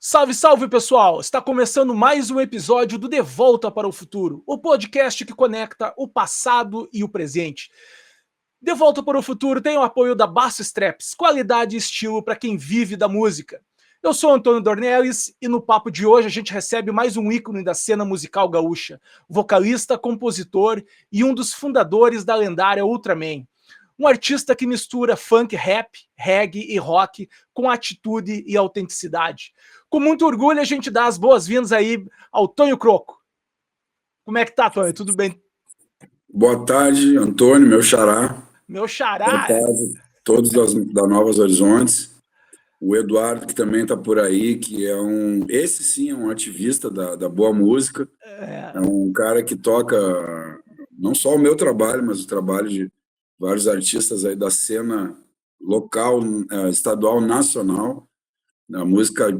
Salve, salve, pessoal! Está começando mais um episódio do De Volta para o Futuro, o podcast que conecta o passado e o presente. De Volta para o Futuro tem o apoio da Basso Straps, qualidade e estilo para quem vive da música. Eu sou Antônio Dornelles e no papo de hoje a gente recebe mais um ícone da cena musical gaúcha, vocalista, compositor e um dos fundadores da lendária Ultraman. Um artista que mistura funk, rap, reggae e rock com atitude e autenticidade. Com muito orgulho, a gente dá as boas-vindas aí ao Tonho Croco. Como é que tá, Tonho? Tudo bem? Boa tarde, Antônio, meu xará. Meu xará. Boa tarde, todos da Novos Horizontes. O Eduardo, que também está por aí, que é esse sim é um ativista da boa música. É um cara que toca não só o meu trabalho, mas o trabalho de vários artistas aí da cena local, estadual, nacional, a música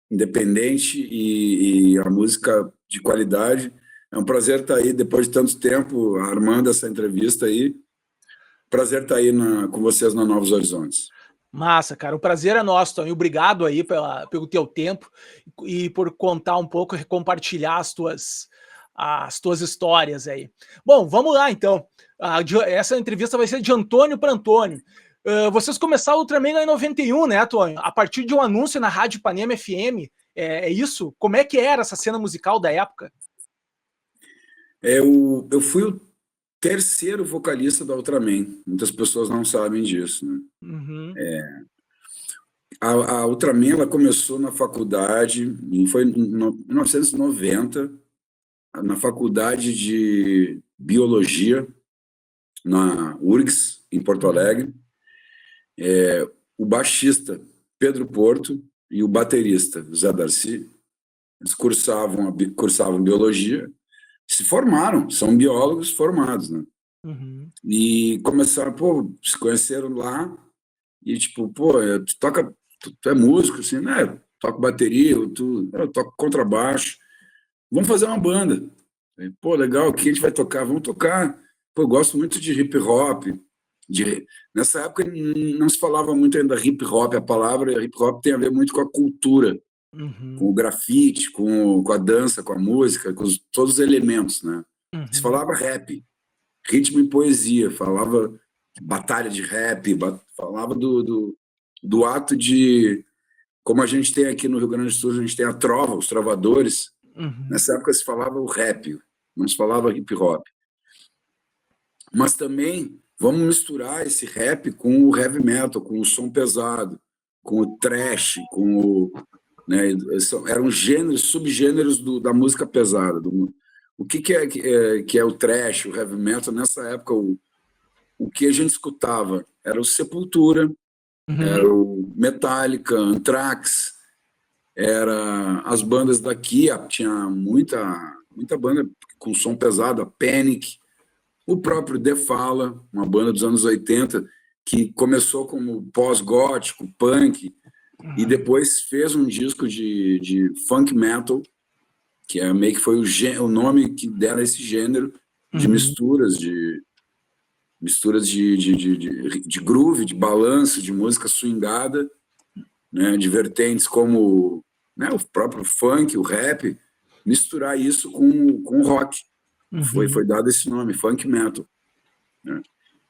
independente e a música de qualidade. É um prazer estar aí, depois de tanto tempo, armando essa entrevista aí. Prazer estar aí com vocês na Novos Horizontes. Massa, cara. O prazer é nosso, Tonho. Obrigado aí pelo teu tempo e por contar um pouco e compartilhar as tuas histórias aí. Bom, vamos lá então. Essa entrevista vai ser de Antônio para Antônio. Vocês começaram o Ultraman em 91, né, Tonho? A partir de um anúncio na Rádio Ipanema FM. É isso? Como é que era essa cena musical da época? Eu fui o terceiro vocalista da Ultraman. Muitas pessoas não sabem disso, né? Uhum. A Ultraman ela começou na faculdade, e foi em 1990, na faculdade de Biologia, na URGS, em Porto Alegre. O baixista, Pedro Porto, e o baterista, Zé Darcy, eles cursavam Biologia, se formaram, são biólogos formados, né? Uhum. E começaram, se conheceram lá, e tipo, tu é músico, assim, né? Toco bateria, eu toco contrabaixo, vamos fazer uma banda. Aí, legal, o que a gente vai tocar? Vamos tocar. Eu gosto muito de hip hop. Nessa época não se falava muito ainda hip hop, a palavra hip hop tem a ver muito com a cultura, com o grafite, com a dança, com a música, com todos os elementos, né? Se falava rap, ritmo e poesia, falava batalha de rap, falava do ato de... Como a gente tem aqui no Rio Grande do Sul, a gente tem a trova, os trovadores. Nessa época se falava o rap, não se falava hip hop. Mas também vamos misturar esse rap com o heavy metal, com o som pesado, com o thrash, né, eram gêneros, subgêneros da música pesada. O que é o thrash, o heavy metal? Nessa época, o que a gente escutava era o Sepultura, era o Metallica, Anthrax, era as bandas daqui, tinha muita banda com som pesado, a Panic, o próprio The Fala, uma banda dos anos 80, que começou como pós-gótico, punk, e depois fez um disco de funk metal, que meio que foi o nome que deram a esse gênero de misturas de groove, de balanço, de música swingada, né, de vertentes como, né, o próprio funk, o rap, misturar isso com o rock. Foi dado esse nome, funk metal, né?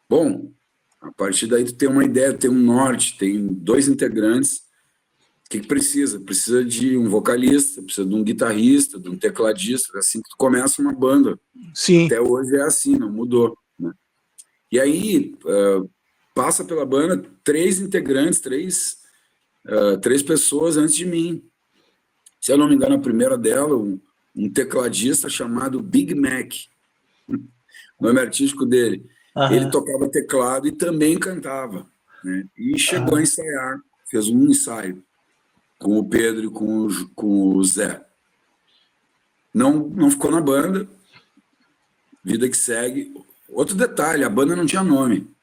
Bom, a partir daí tu tem uma ideia, tem um norte, tem dois integrantes. O que precisa? Precisa de um vocalista, precisa de um guitarrista, de um tecladista, assim que tu começa uma banda. Sim. Até hoje é assim, não mudou, né? E aí passa pela banda três integrantes, três pessoas antes de mim. Se eu não me engano, a primeira dela, um tecladista chamado Big Mac, o nome artístico dele. Ele tocava teclado e também cantava, né? E chegou a ensaiar, fez um ensaio com o Pedro e com o Zé. Não ficou na banda, vida que segue. Outro detalhe, a banda não tinha nome.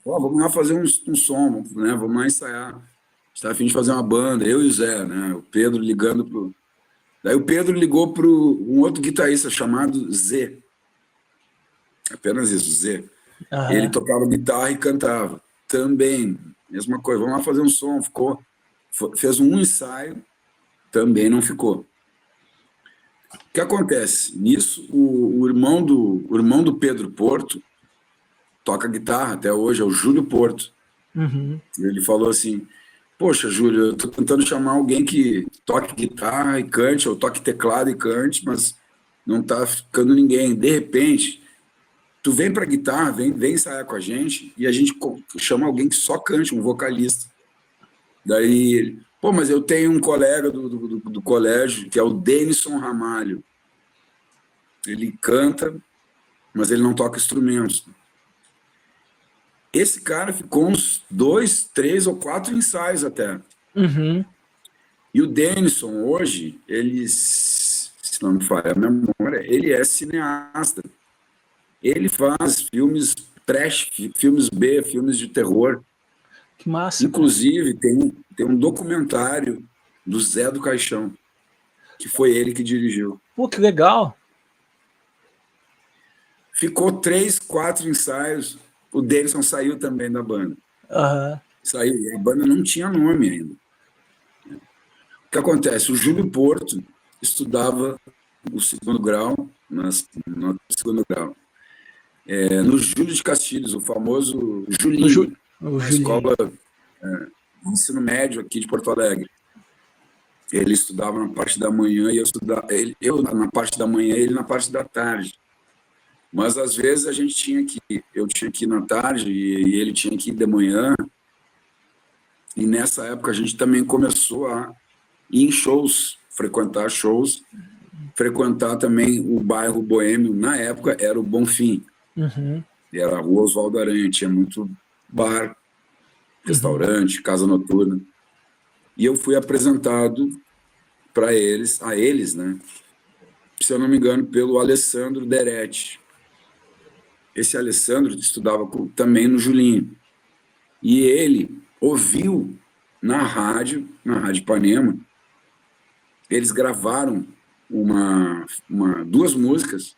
Vamos lá fazer um som, né? Vamos lá ensaiar. Está a fim de fazer uma banda, eu e o Zé, né? O Pedro ligando pro... Daí o Pedro ligou para um outro guitarrista chamado Zé. Apenas isso, Zé. Ele tocava guitarra e cantava. Também, mesma coisa. Vamos lá fazer um som. Fez um ensaio, também não ficou. O que acontece? Nisso, o irmão do Pedro Porto toca guitarra até hoje, é o Júlio Porto. Uhum. E ele falou assim: poxa, Júlio, eu tô tentando chamar alguém que toque guitarra e cante, ou toque teclado e cante, mas não tá ficando ninguém. De repente, tu vem pra guitarra, vem ensaiar com a gente, e a gente chama alguém que só cante, um vocalista. Daí ele, pô, mas eu tenho um colega do colégio, que é o Denison Ramalho. Ele canta, mas ele não toca instrumentos. Esse cara ficou uns 2, 3 ou 4 ensaios até. Uhum. E o Denison, hoje, ele, se não me falha a memória, ele é cineasta. Ele faz filmes trash, filmes B, filmes de terror. Que massa, cara. Inclusive, tem um documentário do Zé do Caixão, que foi ele que dirigiu. Pô, que legal. Ficou 3, 4 ensaios. O Denison saiu também da banda. Uhum. Saiu. E a banda não tinha nome ainda. O que acontece? O Júlio Porto estudava o segundo grau, no segundo grau. No Júlio de Castilhos, o famoso Julinho, na escola de ensino médio aqui de Porto Alegre. Ele estudava na parte da manhã e eu na parte da manhã e ele na parte da tarde. Mas às vezes eu tinha que ir na tarde e ele tinha que ir de manhã. E nessa época a gente também começou a ir em shows, frequentar também o bairro boêmio. Na época era o Bonfim. Uhum. Era a Rua Oswaldo Aranha, tinha muito bar, restaurante, casa noturna. E eu fui apresentado a eles, né? Se eu não me engano, pelo Alessandro Deretti. Esse Alessandro estudava também no Julinho. E ele ouviu na rádio Ipanema, eles gravaram duas músicas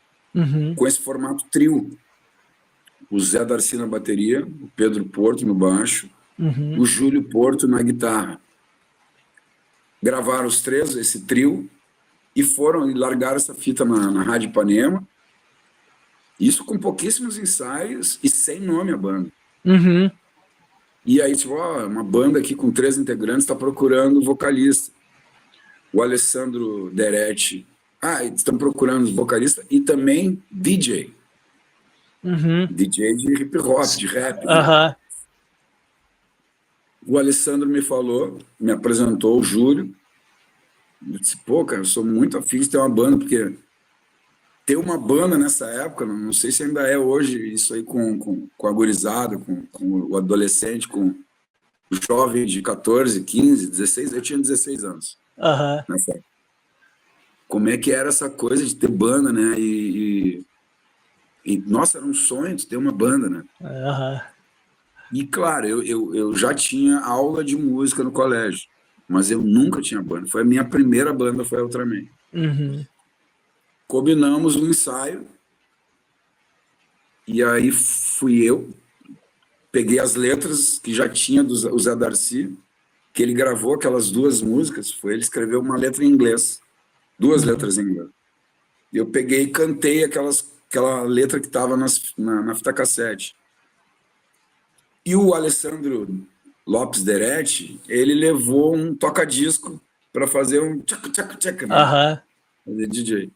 com esse formato trio. O Zé Darcy na bateria, o Pedro Porto no baixo, o Júlio Porto na guitarra. Gravaram os três, esse trio, e largaram essa fita na Rádio Ipanema. Isso com pouquíssimos ensaios e sem nome a banda. Uhum. E aí, tipo, uma banda aqui com 3 integrantes está procurando vocalista. O Alessandro Deretti. Estão procurando vocalista e também DJ. Uhum. DJ de hip hop, de rap. Uhum. O Alessandro me apresentou o Júlio. Eu disse, pô, cara, eu sou muito afim de ter uma banda, porque ter uma banda nessa época, não sei se ainda é hoje, isso aí com a gurizada, com o adolescente, com o jovem de 14, 15, 16, eu tinha 16 anos. Uhum. Nessa época. Como é que era essa coisa de ter banda, né? E nossa, era um sonho de ter uma banda, né? Uhum. E, claro, eu já tinha aula de música no colégio, mas eu nunca tinha banda. Foi a minha primeira banda, foi a Ultraman. Uhum. Combinamos um ensaio, e aí peguei as letras que já tinha do Zé Darcy, que ele gravou aquelas 2 músicas, ele escreveu uma letra em inglês, 2 letras em inglês. E eu peguei e cantei aquela letra que estava na fita cassete. E o Alessandro Lopes Deretti, ele levou um toca-disco para fazer um tchac-tchac-tchac, né? Fazer DJ. O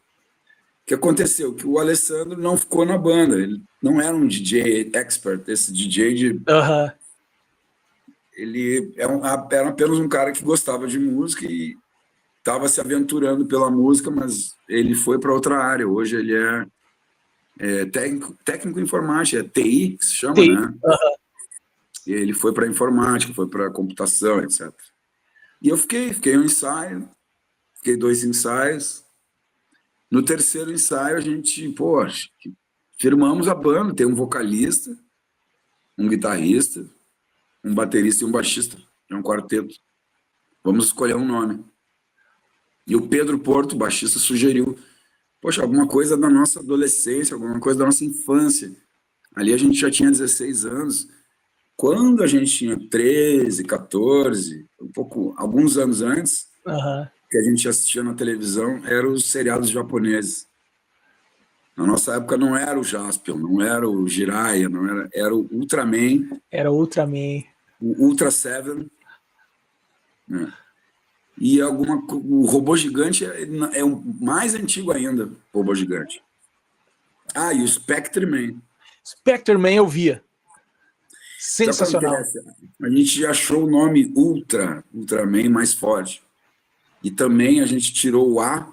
que aconteceu? Que o Alessandro não ficou na banda, ele não era um DJ expert, esse DJ de... Ele era apenas um cara que gostava de música e estava se aventurando pela música, mas ele foi para outra área. Hoje ele é técnico informática, é TI, que se chama, TI. né? E ele foi para informática, foi para computação, etc. E eu fiquei um ensaio, fiquei 2 ensaios. No terceiro ensaio, a gente, firmamos a banda, tem um vocalista, um guitarrista, um baterista e um baixista, é um quarteto. Vamos escolher um nome. E o Pedro Porto, baixista, sugeriu, alguma coisa da nossa adolescência, alguma coisa da nossa infância. Ali a gente já tinha 16 anos. Quando a gente tinha 13, 14, alguns anos antes, que a gente assistia na televisão eram os seriados japoneses. Na nossa época não era o Jaspion, não era o Jiraiya, não era o Ultraman. Era Ultraman. O Ultra Seven, né? E o Robô Gigante é o mais antigo ainda, o Robô Gigante. E o Spectre Man. Spectre Man eu via. Sensacional. A gente achou o nome Ultraman mais forte. E também a gente tirou o A,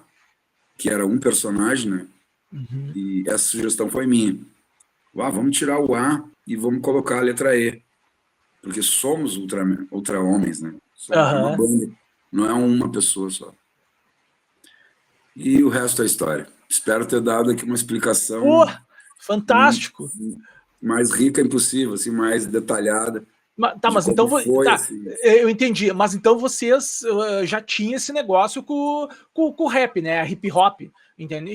que era um personagem, né? Uhum. E essa sugestão foi minha. Vamos tirar o A e vamos colocar a letra E. Porque somos ultra-homens, né? Somos uma banda, não é uma pessoa só. E o resto é história. Espero ter dado aqui uma explicação... fantástico! Mais rica impossível, assim, mais detalhada. Mas então assim. Eu entendi. Mas então vocês já tinham esse negócio com o rap, né? A hip hop, entende?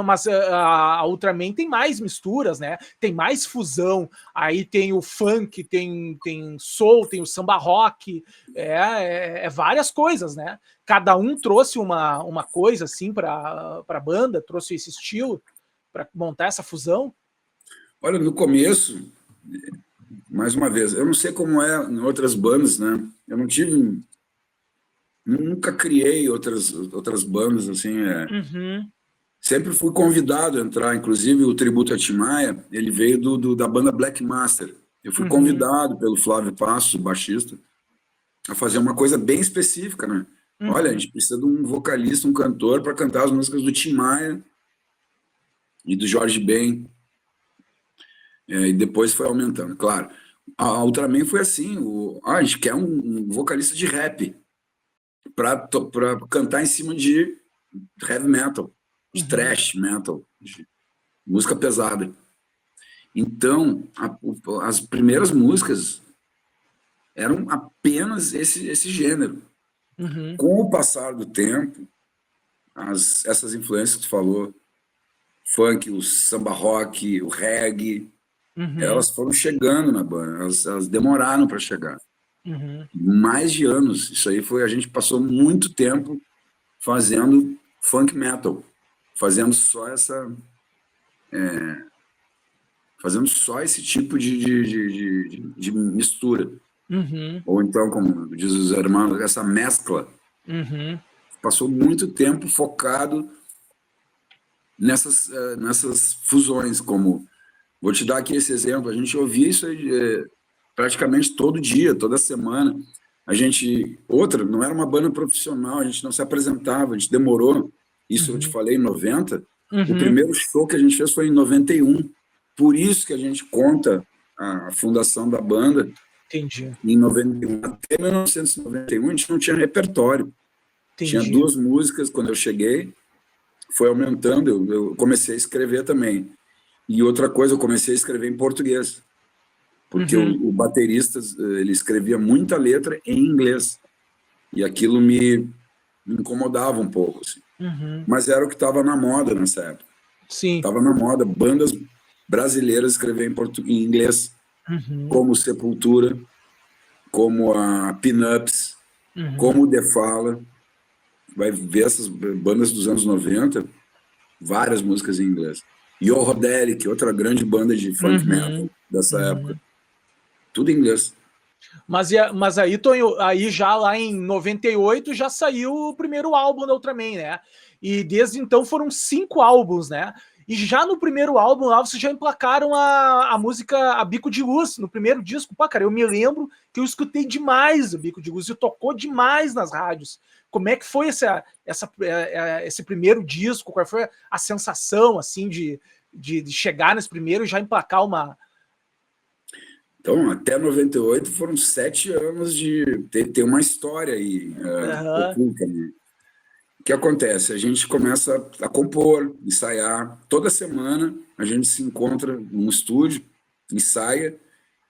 Mas a Ultraman tem mais misturas, né? Tem mais fusão. Aí tem o funk, tem soul, tem o samba rock, várias coisas, né? Cada um trouxe uma coisa assim para a banda, trouxe esse estilo para montar essa fusão. Olha, no começo, mais uma vez, eu não sei como é em outras bandas, né? Eu nunca criei outras bandas, assim. Sempre fui convidado a entrar, inclusive o tributo a Tim Maia, ele veio da banda Black Master. Eu fui convidado pelo Flávio Passos, baixista, a fazer uma coisa bem específica, né? Olha, a gente precisa de um vocalista, um cantor para cantar as músicas do Tim Maia e do Jorge Ben. E depois foi aumentando, claro. A Ultraman foi assim, a gente quer um vocalista de rap para cantar em cima de heavy metal, de thrash metal, de música pesada. Então, as primeiras músicas eram apenas esse gênero. Com o passar do tempo, essas influências que tu falou, funk, o samba rock, o reggae, elas foram chegando na banda, elas demoraram para chegar. Mais de anos. Isso aí a gente passou muito tempo fazendo funk metal, fazendo só esse tipo de mistura. Ou então, como diz os irmãos, essa mescla. Passou muito tempo focado nessas fusões, como... Vou te dar aqui esse exemplo. A gente ouvia isso praticamente todo dia, toda semana. Não era uma banda profissional, a gente não se apresentava, a gente demorou. Isso eu te falei em 90. O primeiro show que a gente fez foi em 91. Por isso que a gente conta a fundação da banda. Entendi. Em 91. Até 1991 a gente não tinha repertório. Entendi. Tinha 2 músicas quando eu cheguei. Foi aumentando, eu comecei a escrever também. E outra coisa, eu comecei a escrever em português, porque o baterista ele escrevia muita letra em inglês, e aquilo me incomodava um pouco. Assim. Mas era o que estava na moda nessa época. Estava na moda, bandas brasileiras escrever em inglês, como Sepultura, como a Pinups, como o The Fala. Vai ver essas bandas dos anos 90, várias músicas em inglês. Yorodelic, outra grande banda de funk metal dessa época. Tudo em inglês. Mas aí, Tonho, aí já lá em 98 já saiu o primeiro álbum da Ultraman, né? E desde então foram 5 álbuns, né? E já no primeiro álbum lá, vocês já emplacaram a música A Bico de Luz, no primeiro disco. Pô, cara, eu me lembro que eu escutei demais o Bico de Luz e tocou demais nas rádios. Como é que foi esse primeiro disco? Qual foi a sensação, assim, de chegar nesse primeiro e já emplacar uma... Então, até 98 foram 7 anos de... Tem uma história aí oculta, né? O que acontece? A gente começa a compor, ensaiar. Toda semana a gente se encontra num estúdio, ensaia,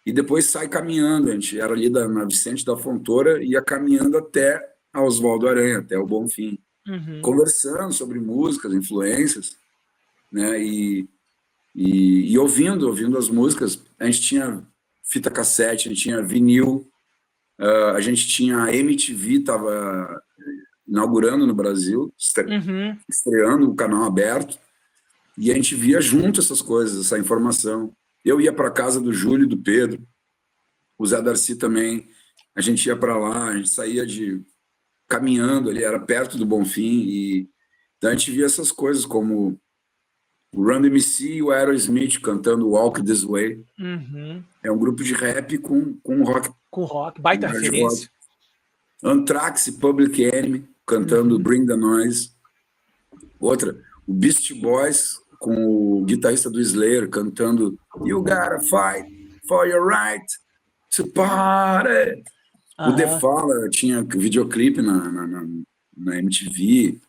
e depois sai caminhando. A gente era ali na Vicente da Fontoura, ia caminhando até a Oswaldo Aranha, até o Bonfim, conversando sobre músicas, influências, né? E ouvindo as músicas. A gente tinha fita cassete, a gente tinha vinil, a gente tinha a MTV, inaugurando no Brasil, estreando o canal aberto, e a gente via junto essas coisas, essa informação. Eu ia para casa do Júlio e do Pedro, o Zé Darcy também, a gente ia para lá, a gente saía caminhando ali, era perto do Bonfim, e então a gente via essas coisas como o Run DMC e o Aerosmith cantando Walk This Way. É um grupo de rap com rock. Com rock, baita referência. Anthrax e Public Enemy cantando Bring the Noise. Outra, o Beastie Boys com o guitarrista do Slayer cantando You Gotta Fight for Your Right to Party. O The Fala tinha videoclipe na MTV,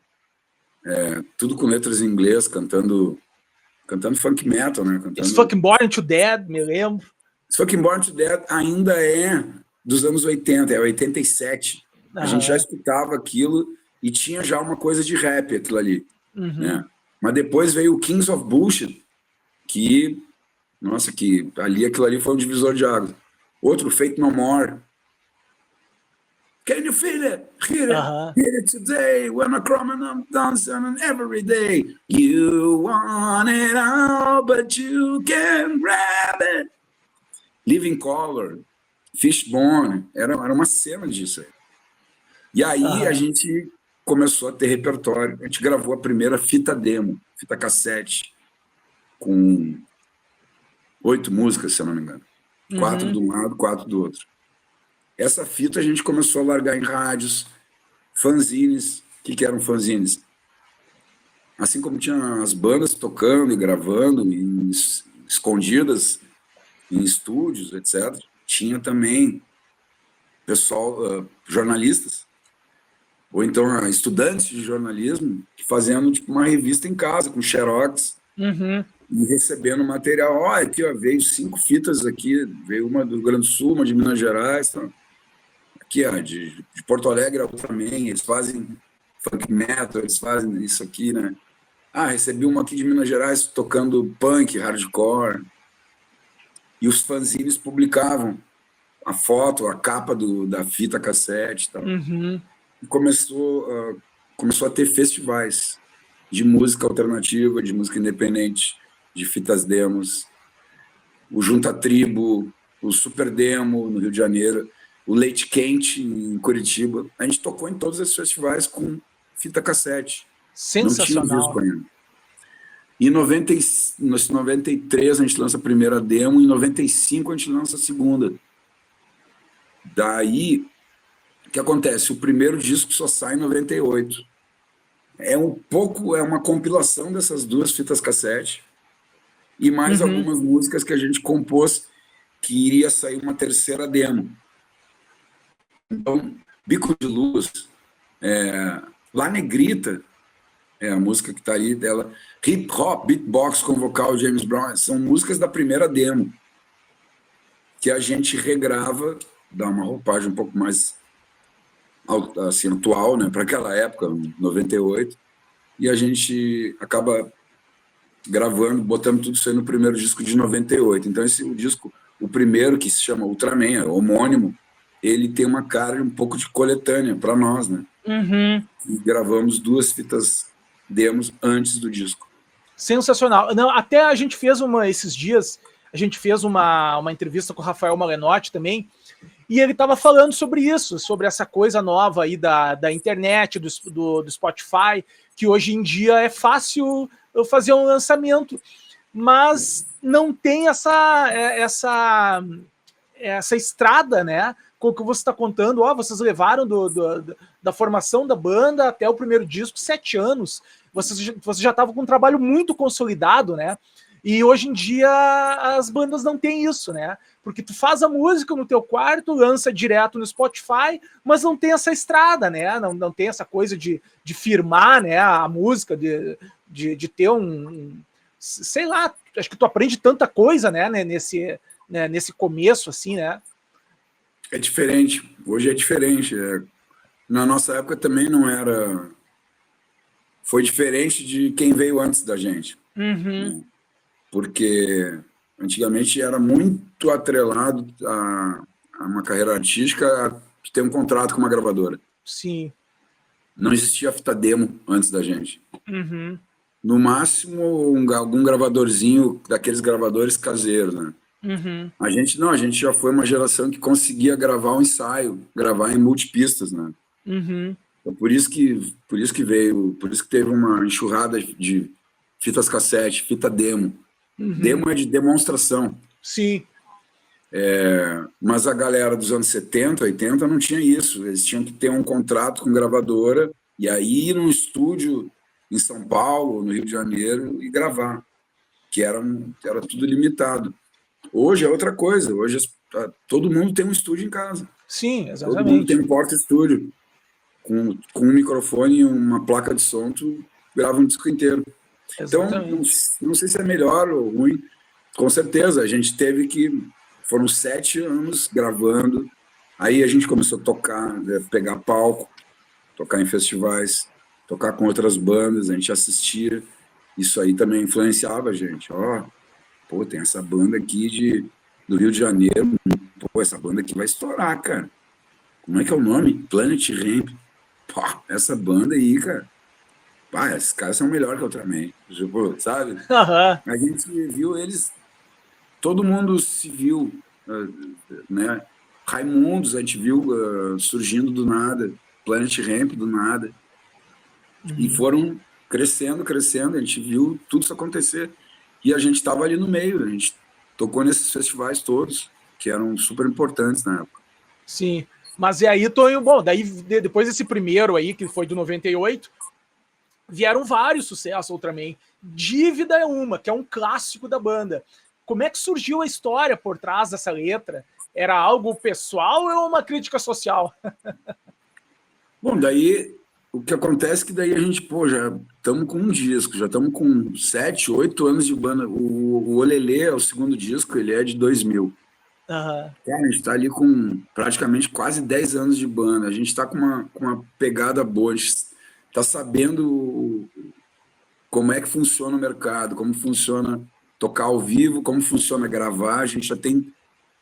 tudo com letras em inglês, cantando funk metal, né? It's Fucking Born to Dead, me lembro. It's Fucking Born to Dead ainda é dos anos 80, é 87. A gente já escutava aquilo e tinha já uma coisa de rap aquilo ali. Né? Mas depois veio o Kings of Bullshit, que aquilo ali foi um divisor de águas. Outro, Faith No More. Can you feel it? Hear it today when I'm crumbling, I'm dancing every day. You want it all, but you can't grab it. Living Color, Fishbone, era uma cena disso aí. E aí a gente começou a ter repertório. A gente gravou a primeira fita demo, fita cassete, com 8 músicas, se eu não me engano. 4 de um lado, 4 do outro. Essa fita a gente começou a largar em rádios, fanzines. O que eram fanzines? Assim como tinha as bandas tocando e gravando, escondidas em estúdios, etc., tinha também pessoal, jornalistas, ou então estudantes de jornalismo, fazendo tipo uma revista em casa, com xerox, e recebendo material. Aqui veio 5 fitas aqui, veio uma do Rio Grande do Sul, uma de Minas Gerais, tá? Aqui, de Porto Alegre, também, eles fazem funk metal, eles fazem isso aqui, né? Recebi uma aqui de Minas Gerais tocando punk, hardcore, e os fanzines publicavam a foto, a capa da fita cassete e tal. E começou a ter festivais de música alternativa, de música independente, de fitas demos, o Junta Tribo, o Super Demo no Rio de Janeiro, o Leite Quente em Curitiba. A gente tocou em todos esses festivais com fita cassete. Sensacional. Não tinha disco ainda. Em 93 a gente lança a primeira demo, em 95 a gente lança a segunda. Daí, o que acontece? O primeiro disco só sai em 98. É uma compilação dessas 2 fitas cassete e mais algumas músicas que a gente compôs que iria sair uma terceira demo. Então, Bico de Luz, La Negrita, a música que está aí dela, Hip Hop, Beatbox com vocal James Brown, são músicas da primeira demo, que a gente regrava, dá uma roupagem um pouco mais assim, atual, né, para aquela época, 98, e a gente acaba gravando, botando tudo isso aí no primeiro disco de 98. Então o disco, o primeiro, que se chama Ultraman, homônimo, ele tem uma cara um pouco de coletânea para nós, né? E gravamos 2 fitas demos antes do disco. Sensacional. Não, até a gente fez esses dias, a gente fez uma entrevista com o Rafael Malenotti também, e ele estava falando sobre isso, sobre essa coisa nova aí da internet, do Spotify, que hoje em dia é fácil fazer um lançamento, mas não tem essa estrada, né? Com o que você está contando, vocês levaram da formação da banda até o primeiro disco 7 anos. Você já estava com um trabalho muito consolidado, né? E hoje em dia as bandas não têm isso, né? Porque tu faz a música no teu quarto, lança direto no Spotify, mas não tem essa estrada, né? Não tem essa coisa de firmar, né, a música, de ter sei lá, acho que tu aprende tanta coisa, né, nesse começo, assim, né? É diferente, hoje é diferente. Na nossa época também não era... Foi diferente de quem veio antes da gente. Né? Porque antigamente era muito atrelado a uma carreira artística a ter um contrato com uma gravadora. Sim. Não existia fita demo antes da gente. Uhum. No máximo, algum gravadorzinho, daqueles gravadores caseiros, né? Uhum. A gente não, a gente já foi uma geração que conseguia gravar um ensaio, gravar em multipistas, né? Uhum. Então, por isso que teve uma enxurrada de fitas cassete, fita demo. Uhum. Demo é de demonstração. Sim. Mas a galera dos anos 70, 80 não tinha isso. Eles tinham que ter um contrato com gravadora e aí ir num estúdio em São Paulo, no Rio de Janeiro e gravar, que era tudo limitado. Hoje é outra coisa. Hoje todo mundo tem um estúdio em casa. Sim, Todo mundo tem exatamente. um porta-estúdio. Com um microfone e uma placa de som, tu grava um disco inteiro. Então, Exatamente. não sei se é melhor ou ruim. Com certeza, a gente teve que... Foram 7 anos gravando. Aí a gente começou a tocar, pegar palco, tocar em festivais, tocar com outras bandas, a gente assistia. Isso aí também influenciava a gente. Ó, pô, tem essa banda aqui do Rio de Janeiro. Pô, essa banda aqui vai estourar, cara. Como é que é o nome? Planet Ramp. Pô, essa banda aí, cara. Pá, esses caras são melhor que a Ultraman. Tipo, sabe? Aham. A gente viu eles, todo mundo se viu, né? Raimundos a gente viu surgindo do nada, Planet Ramp do nada, e Uhum. foram crescendo, crescendo, a gente viu tudo isso acontecer. E a gente estava ali no meio, a gente tocou nesses festivais todos, que eram super importantes na época. Sim. Mas e aí, Tonho, bom, daí depois desse primeiro aí, que foi do 98, vieram vários sucessos Ultraman. Dívida é uma, que é um clássico da banda. Como é que surgiu a história por trás dessa letra? Era algo pessoal ou uma crítica social? Bom, daí o que acontece é que daí a gente, pô, já estamos com um disco, já estamos com 7, 8 anos de banda. O Olelê é o segundo disco, ele é de 2000. Aham. Cara, a gente está ali com praticamente quase 10 anos de banda. A gente está com uma pegada boa, a gente está sabendo como é que funciona o mercado, como funciona tocar ao vivo, como funciona gravar. A gente já tem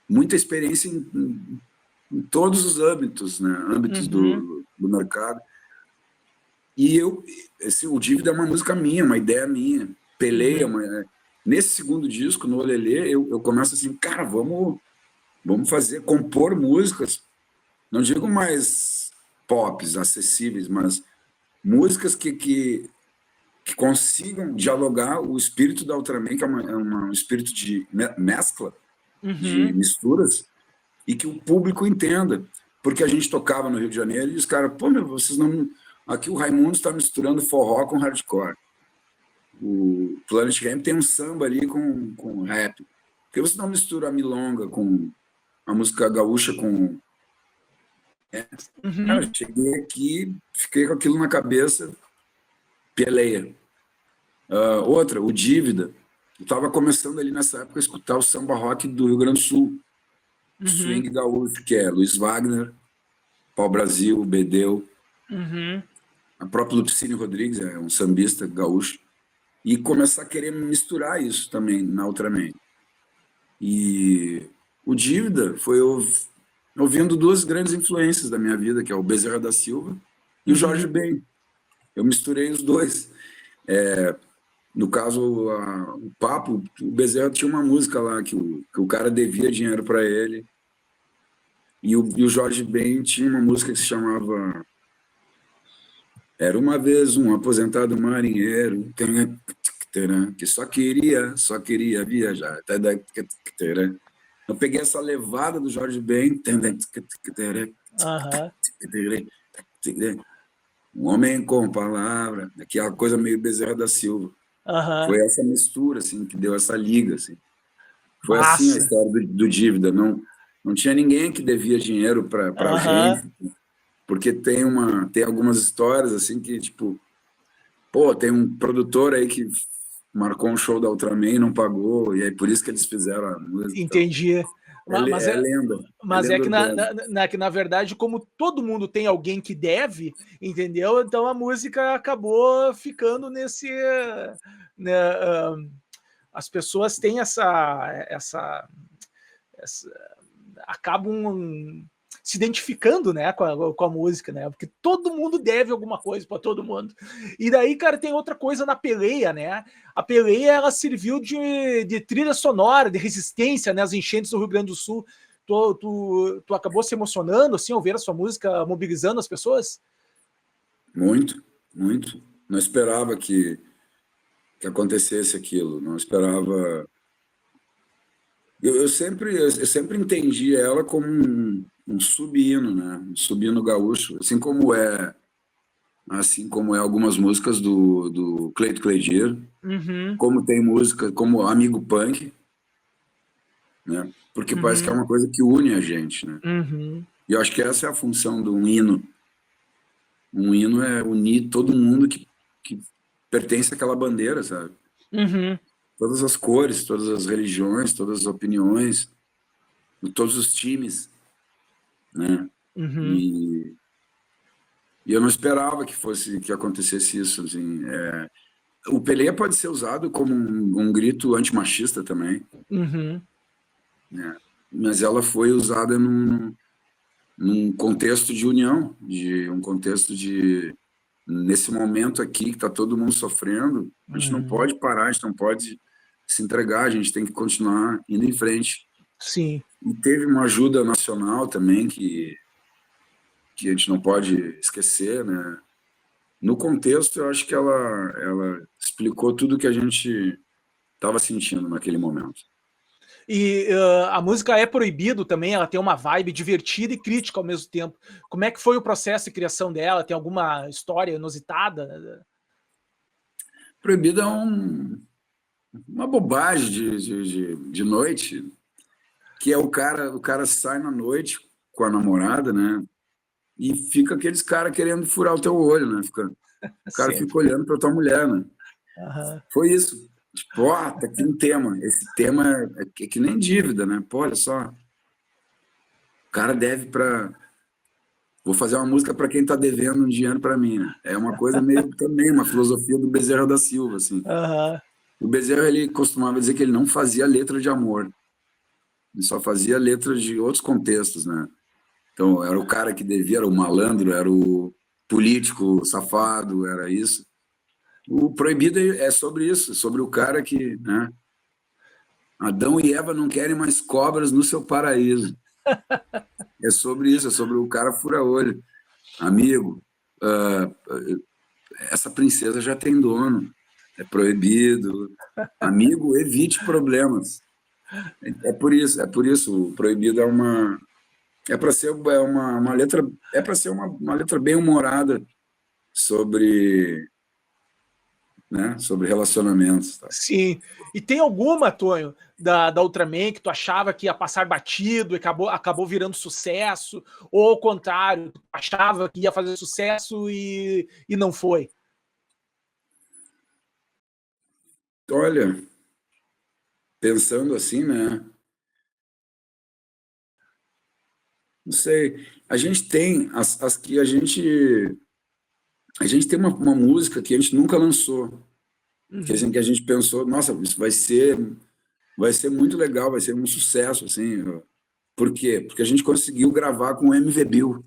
muita experiência em todos os âmbitos, né? Âmbitos Uhum. do mercado. E o Dívida é uma música minha, uma ideia minha. Peleia, Uhum. nesse segundo disco, no Olelê, eu começo assim, cara, vamos compor músicas, não digo mais pops, acessíveis, mas músicas que consigam dialogar o espírito da Ultraman, que um espírito de mescla, de Uhum. misturas, e que o público entenda. Porque a gente tocava no Rio de Janeiro e os caras, pô, meu, vocês não. Aqui o Raimundo está misturando forró com hardcore. O Planet Ramp tem um samba ali com rap. Por que você não mistura a milonga com a música gaúcha com. Cara, Uhum. cheguei aqui, fiquei com aquilo na cabeça, peleia. Outra, o Dívida. Eu estava começando ali nessa época a escutar o samba rock do Rio Grande do Sul, o Uhum. swing gaúcho, que é Luiz Wagner, Pau Brasil, Bedeu, Uhum. a própria Lupicínio Rodrigues, é um sambista gaúcho, e começar a querer misturar isso também na Ultraman. E o Dívida foi ouvindo duas grandes influências da minha vida, que é o Bezerra da Silva e o Jorge Uhum. Ben. Eu misturei os dois. No caso, o Papo, o Bezerra tinha uma música lá que o cara devia dinheiro para ele, e o Jorge Ben tinha uma música que se chamava Era uma vez um aposentado marinheiro que só queria viajar. Eu peguei essa levada do Jorge Ben, Aham. um homem com palavra, aquela coisa meio Bezerra da Silva. Aham. Foi essa mistura assim que deu essa liga assim. Foi assim a Massa. história do Dívida. Não tinha ninguém que devia dinheiro para a Aham. gente, porque tem algumas histórias assim que tipo, pô, tem um produtor aí que marcou um show da Ultraman e não pagou, e aí por isso que eles fizeram a música e tal. Entendi. Mas É lenda, é mas é lenda que urbana. que na verdade, como todo mundo tem alguém que deve, entendeu? Então a música acabou ficando nesse, né, as pessoas têm essa acabam se identificando, né, com a música, né? Porque todo mundo deve alguma coisa para todo mundo. E daí, cara, tem outra coisa na Peleia, né? A Peleia, ela serviu de trilha sonora, de resistência, né, às enchentes do Rio Grande do Sul. Tu acabou se emocionando, assim, ao ver a sua música mobilizando as pessoas? Muito, muito. Não esperava que acontecesse aquilo. Não esperava. Eu sempre entendi ela como um sub-hino, né? Um sub-hino gaúcho, assim como é algumas músicas do Cleito Cleidir, Uhum, como tem música como Amigo Punk, né? Porque parece que é uhum, uma coisa que une a gente, né? uhum, E eu acho que essa é a função de um hino. Um hino é unir todo mundo que pertence àquela bandeira, sabe? uhum, Todas as cores, todas as religiões, todas as opiniões, todos os times, né? uhum, E, e eu não esperava que acontecesse isso, assim. O Pelé pode ser usado como um grito antimachista também, uhum. né? Mas ela foi usada num contexto de união, de um contexto de nesse momento aqui que está todo mundo sofrendo, a gente não Uhum. pode parar, a gente não pode se entregar, a gente tem que continuar indo em frente. Sim. E teve uma ajuda nacional também que a gente não pode esquecer, né? No contexto, eu acho que ela explicou tudo que a gente estava sentindo naquele momento. E a música é proibido também, ela tem uma vibe divertida e crítica ao mesmo tempo. Como é que foi o processo de criação dela? Tem alguma história inusitada? Proibido é uma bobagem de noite, que é o cara sai na noite com a namorada, né? E fica aqueles caras querendo furar o teu olho, né? O cara Sempre. fica olhando para tua mulher, né? Aham. Foi isso. Tipo, ó, tá aqui um tema. Esse tema é que nem dívida, né? Pô, olha só. O cara deve para. Vou fazer uma música para quem tá devendo um dinheiro para mim, né? É uma coisa meio também, uma filosofia do Bezerra da Silva, assim. Aham. O Bezerra, ele costumava dizer que ele não fazia letra de amor. Ele só fazia letras de outros contextos, né? Então, era o cara que devia, era o malandro, era o político safado, era isso. O Proibido é sobre isso, sobre o cara que, né? Adão e Eva não querem mais cobras no seu paraíso. É sobre isso, é sobre o cara fura-olho. Amigo, ah, essa princesa já tem dono, é proibido. Amigo, evite problemas. É por isso, o Proibido é para ser uma letra, é para ser uma letra bem humorada sobre, né, sobre relacionamentos, tá? Sim. E tem alguma, Tonho, da Ultraman que tu achava que ia passar batido e acabou virando sucesso? Ou ao contrário, tu achava que ia fazer sucesso e não foi? Olha, pensando assim, né? Não sei. A gente tem as que a gente tem uma música que a gente nunca lançou, Uhum. que a gente pensou, nossa, isso vai ser muito legal, vai ser um sucesso, assim. Por quê? Porque a gente conseguiu gravar com o MV Bill.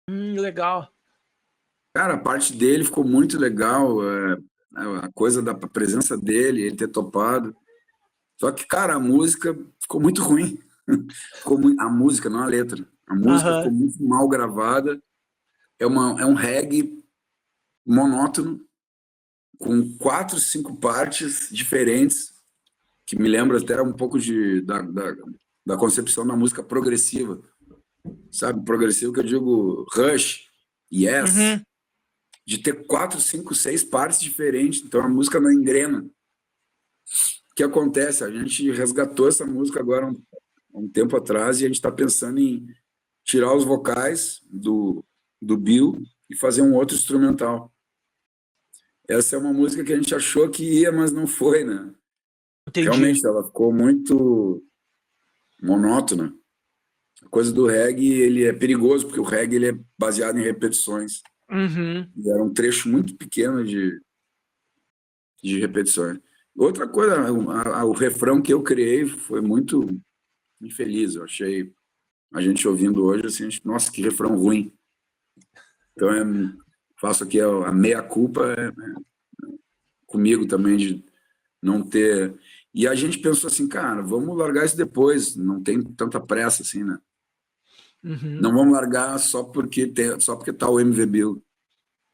Legal. Cara, a parte dele ficou muito legal, a coisa da presença dele, ele ter topado. Só que, cara, a música ficou muito ruim. A música, não a letra. A música ficou Aham. muito mal gravada. É um reggae monótono, com 4, 5 partes diferentes, que me lembra até um pouco da concepção da música progressiva, sabe? Progressivo que eu digo Rush, Yes, Uhum. de ter 4, 5, 6 partes diferentes, então a música não engrena. O que acontece? A gente resgatou essa música agora um tempo atrás e a gente está pensando em tirar os vocais do Bill e fazer um outro instrumental. Essa é uma música que a gente achou que ia, mas não foi, né? Entendi. Realmente, ela ficou muito monótona. A coisa do reggae, ele é perigoso, porque o reggae ele é baseado em repetições. Uhum. E era um trecho muito pequeno de repetições. Outra coisa, o refrão que eu criei foi muito infeliz, eu achei. a gente ouvindo hoje, assim, nossa, que refrão ruim. Então, faço aqui a meia-culpa comigo também, de não ter... E a gente pensou assim, cara, vamos largar isso depois, não tem tanta pressa, assim, né? Uhum. Não vamos largar só porque tá o MV Bill.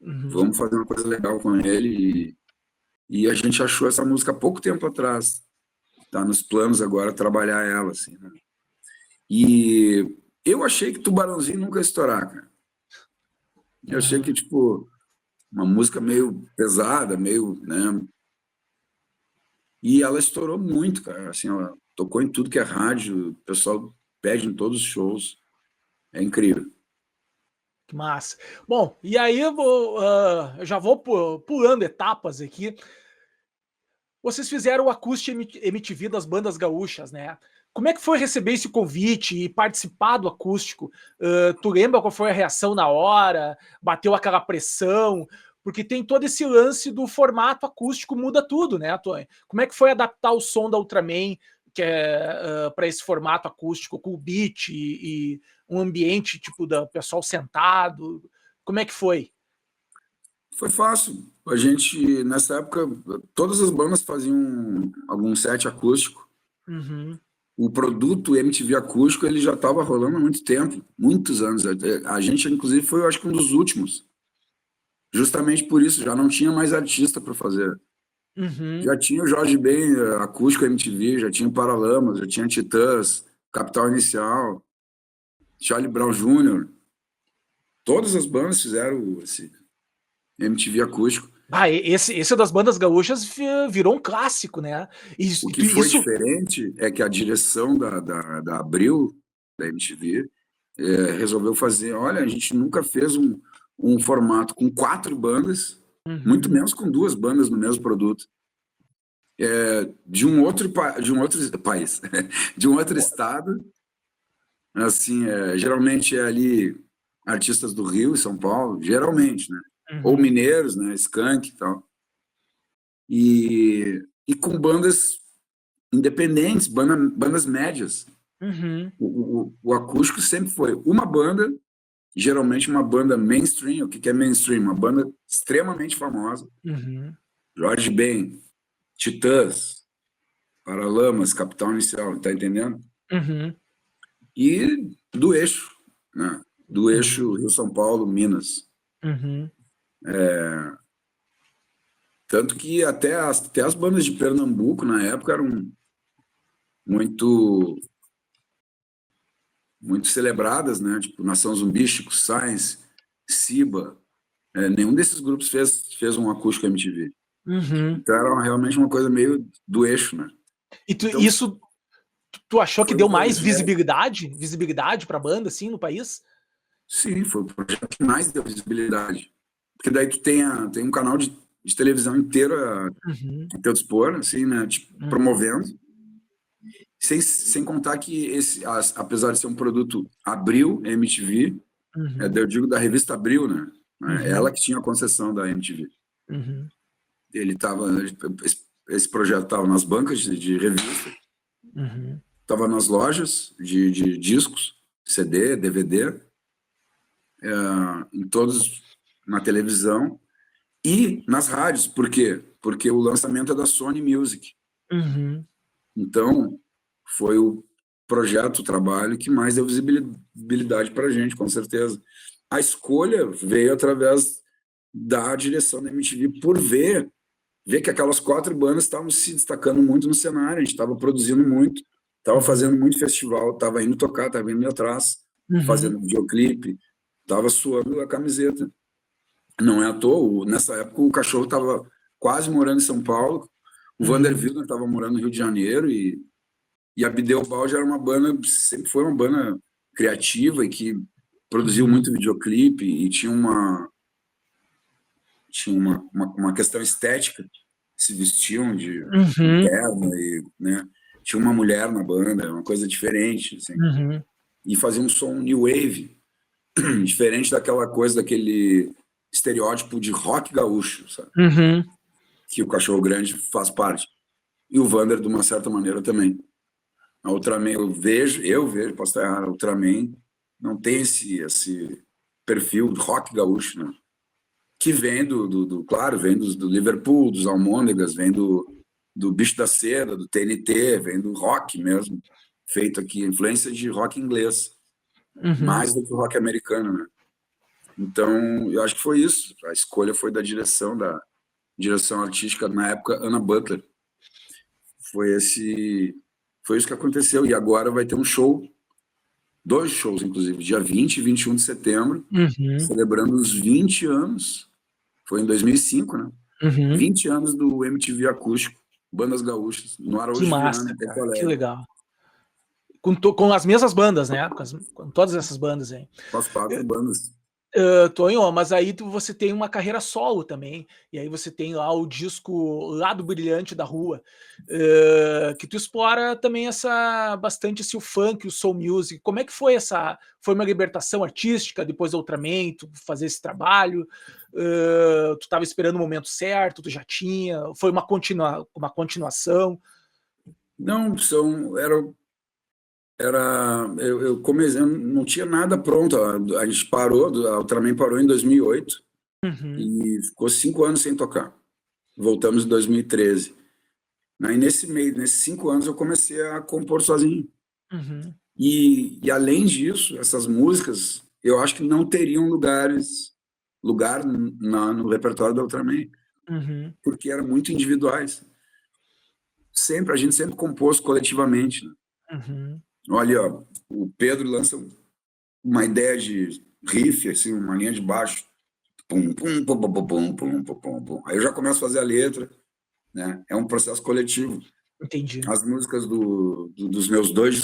Uhum. Vamos fazer uma coisa legal com ele. E a gente achou essa música há pouco tempo atrás. Tá nos planos agora trabalhar ela, assim, né? E eu achei que Tubarãozinho nunca ia estourar, cara. Eu achei que, tipo, uma música meio pesada, meio, né? E ela estourou muito, cara. Assim, ela tocou em tudo que é rádio, o pessoal pede em todos os shows. É incrível. Que massa. Bom, e aí eu já vou pulando etapas aqui. Vocês fizeram o Acústica MTV das bandas gaúchas, né? Como é que foi receber esse convite e participar do acústico? Tu lembra qual foi a reação na hora? Bateu aquela pressão? Porque tem todo esse lance do formato acústico, muda tudo, né, Tony? Como é que foi adaptar o som da Ultraman, que é para esse formato acústico, com o beat e um ambiente tipo da pessoal sentado? Como é que foi? Foi fácil. A gente, nessa época, todas as bandas faziam algum set acústico. Uhum. O produto MTV acústico ele já estava rolando há muito tempo, muitos anos. A gente, inclusive, foi, eu acho que um dos últimos. Justamente por isso, já não tinha mais artista para fazer. Uhum. Já tinha o Jorge Ben, acústico MTV, já tinha o Paralamas, já tinha Titãs, Capital Inicial, Charlie Brown Jr. Todas as bandas fizeram esse MTV acústico. Ah, esse das bandas gaúchas virou um clássico, né? O que foi Isso. diferente é que a direção da Abril, da MTV, resolveu fazer. Olha, a gente nunca fez um formato com 4 bandas, muito Uhum. menos com 2 bandas no mesmo produto. De um outro país, de um outro estado. Assim, geralmente é ali artistas do Rio e São Paulo, geralmente, né? Ou Uhum. mineiros, né? Skank e tal. E com bandas independentes, bandas médias. Uhum. O acústico sempre foi uma banda, geralmente uma banda mainstream. O que é mainstream? Uma banda extremamente famosa. Uhum. Jorge Ben, Titãs, Paralamas, Capital Inicial, tá entendendo? Uhum. E do eixo, né? Do Uhum. eixo Rio-São Paulo, Minas. Uhum. Tanto que até as bandas de Pernambuco, na época, eram muito muito celebradas, né? Tipo, Nação Zumbi, Chico Sainz, Siba. Nenhum desses grupos fez um acústico MTV. Uhum. Então era realmente uma coisa meio do eixo, né? E Então isso tu achou que foi um deu mais projeto, visibilidade para a banda assim no país? sim, foi o projeto que mais deu visibilidade. Porque daí tu tem um canal de televisão inteiro Uhum. a teu dispor, assim, né? Tipo, Uhum. promovendo. Sem contar que apesar de ser um produto Abril, MTV, Uhum. eu digo da revista Abril, né? Ela Uhum. que tinha a concessão da MTV. Uhum. Ele estava, esse projeto estava nas bancas de revista, Uhum. estava nas lojas de discos, CD, DVD, em todos, na televisão e nas rádios. Por quê? Porque o lançamento é da Sony Music. Uhum. Então, foi o projeto, o trabalho que mais deu visibilidade para a gente, com certeza. A escolha veio através da direção da MTV por ver que aquelas 4 bandas estavam se destacando muito no cenário, a gente estava produzindo muito, estava Uhum. fazendo muito festival, estava indo tocar, estava indo atrás, Uhum. fazendo videoclipe, estava suando a camiseta. Não é à toa, nessa época o Cachorro estava quase morando em São Paulo, o Vander Uhum. Wilder estava morando no Rio de Janeiro e a Bideobaldi era uma banda, sempre foi uma banda criativa e que produziu Uhum. muito videoclipe e tinha uma questão estética, se vestiam de Uhum. terno e, né, tinha uma mulher na banda, uma coisa diferente, assim, Uhum. e fazia um som new wave, diferente daquela coisa, daquele estereótipo de rock gaúcho, sabe? Uhum. Que o Cachorro Grande faz parte. E o Vander, de uma certa maneira, também. A Ultraman, eu vejo, posso estar errado, a Ultraman não tem esse perfil de rock gaúcho, né? Que vem claro, vem do Liverpool, dos Almôndegas, vem do Bicho da Seda, do TNT, vem do rock mesmo, feito aqui, influência de rock inglês, mais do que o rock americano, né? Então, eu acho que foi isso. A escolha foi da direção artística, na época, Anna Butler. Foi isso que aconteceu. E agora vai ter um show, 2 shows, inclusive, dia 20 e 21 de setembro, celebrando os 20 anos. Foi em 2005, né? 20 anos do MTV Acústico, Bandas Gaúchas, no Araújo Que massa, Viana, Porto cara, Alegre. que legal. Com as mesmas bandas, né? Com todas essas bandas aí. Com as 4 bandas. Tonho, mas aí você tem uma carreira solo também, e aí você tem lá o disco Lado Brilhante da Rua, que tu explora também bastante o funk, o soul music. Como é que foi foi uma libertação artística depois do Ultraman, tu fazer esse trabalho? Tu estava esperando o momento certo, tu já tinha? Foi uma continuação? Não, eu comecei, eu não tinha nada pronto. A gente parou, a Ultraman parou em 2008 e ficou 5 anos sem tocar. Voltamos em 2013. Aí nesses 5 anos eu comecei a compor sozinho. E além disso, essas músicas eu acho que não teriam lugar no repertório da Ultraman, porque eram muito individuais. A gente sempre compôs coletivamente, né? Olha, ó, o Pedro lança uma ideia de riff, assim, uma linha de baixo, pum, pum, pum, pum, pum, pum, pum, pum, pum. Aí eu já começo a fazer a letra, né? É um processo coletivo. Entendi. As músicas dos meus dois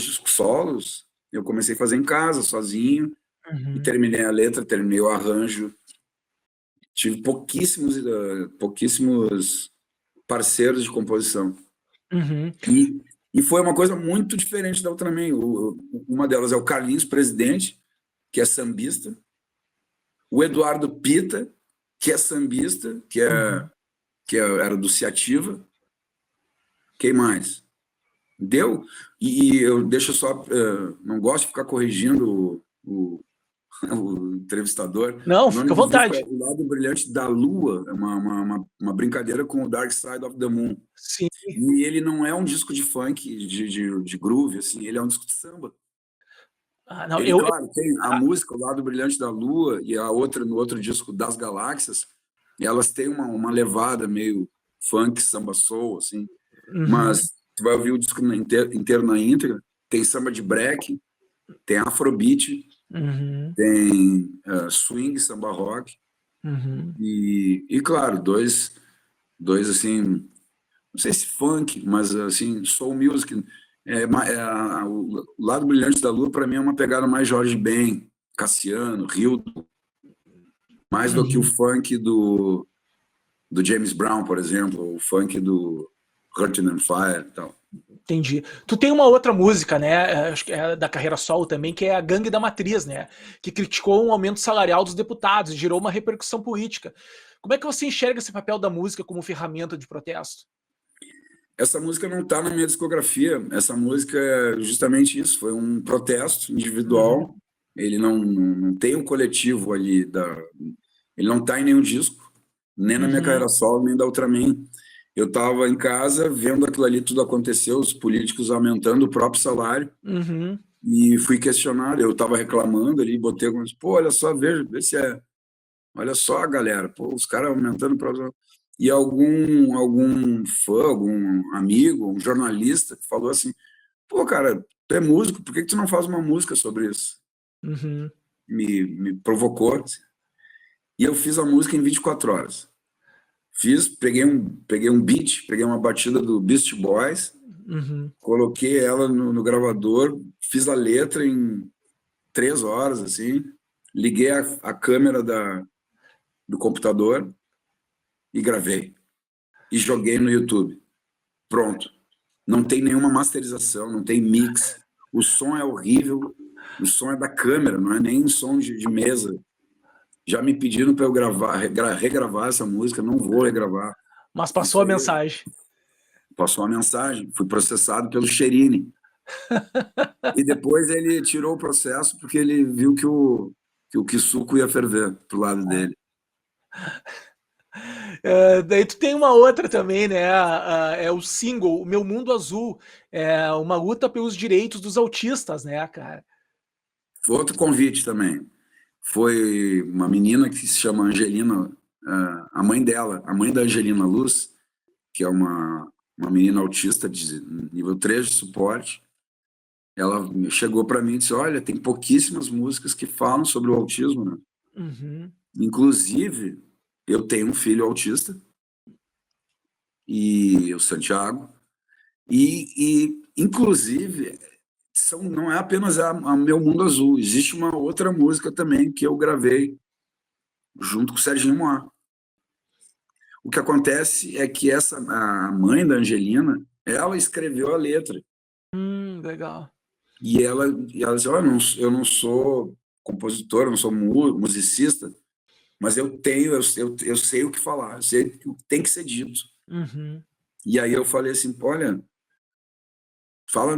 discos solos, eu comecei a fazer em casa, sozinho, e terminei a letra, terminei o arranjo. Tive pouquíssimos parceiros de composição. E foi uma coisa muito diferente da Ultraman. Uma delas é o Carlinhos Presidente, que é sambista, o Eduardo Pita, que é sambista, era do Ciativa. Quem mais? Deu? E eu deixo só... não gosto de ficar corrigindo o entrevistador. Não, fica à vontade. O Lado Brilhante da Lua é uma brincadeira com o Dark Side of the Moon. Sim. E ele não é um disco de funk, de groove, assim, ele é um disco de samba. Claro, tem a música, O Lado Brilhante da Lua, e a outra, no outro disco, Das Galáxias, e elas têm uma levada meio funk, samba soul, assim. Mas tu vai ouvir o disco inteiro na íntegra, tem samba de break, tem afrobeat, tem swing, samba rock, e claro, dois assim, não sei se funk, mas assim, soul music. O Lado Brilhante da Lua, para mim, é uma pegada mais Jorge Ben, Cassiano, Hilton, mais do que o funk do James Brown, por exemplo, o funk do Earth and Fire e tal. Entendi. Tu tem uma outra música, né, acho que é da carreira solo também, que é a Gangue da Matriz, né, que criticou um aumento salarial dos deputados e gerou uma repercussão política. Como é que você enxerga esse papel da música como ferramenta de protesto? Essa música não está na minha discografia. Essa música é justamente isso, foi um protesto individual. Ele não tem um coletivo ali, ele não está em nenhum disco, nem na minha carreira solo, nem da Ultraman. Eu estava em casa vendo aquilo ali tudo acontecer, os políticos aumentando o próprio salário, e fui questionado. Eu estava reclamando ali, botei alguns, pô, olha só, vê se é. Olha só, galera, pô, os caras aumentando o próprio. E algum fã, algum amigo, um jornalista falou assim, pô, cara, tu é músico, por que tu não faz uma música sobre isso? Me provocou. E eu fiz a música em 24 horas. Peguei um beat, peguei uma batida do Beast Boys, coloquei ela no gravador, fiz a letra em 3 horas, assim, liguei a câmera do computador e gravei. E joguei no YouTube. Pronto. Não tem nenhuma masterização, não tem mix. O som é horrível, o som é da câmera, não é nem som de mesa. Já me pediram para eu regravar essa música, não vou regravar. Mas passou a mensagem. Passou a mensagem. Fui processado pelo Cherini. E depois ele tirou o processo porque ele viu que o Kisuko ia ferver pro lado dele. Daí tu tem uma outra também, né? É o single, O Meu Mundo Azul. É uma luta pelos direitos dos autistas, né, cara? Foi outro convite também. Foi uma menina que se chama Angelina, a mãe dela, a mãe da Angelina Luz, que é uma menina autista de nível 3 de suporte. Ela chegou para mim e disse: Olha, tem pouquíssimas músicas que falam sobre o autismo, né? Uhum. Inclusive, eu tenho um filho autista, e o Santiago, inclusive, não é apenas a Meu Mundo Azul, existe uma outra música também que eu gravei junto com o Serginho Moá. O que acontece é que a mãe da Angelina, ela escreveu a letra. Legal. E ela disse: Olha, eu não sou compositor, eu não sou musicista, mas eu sei o que falar, eu sei o que tem que ser dito. Uhum. E aí eu falei assim: Olha,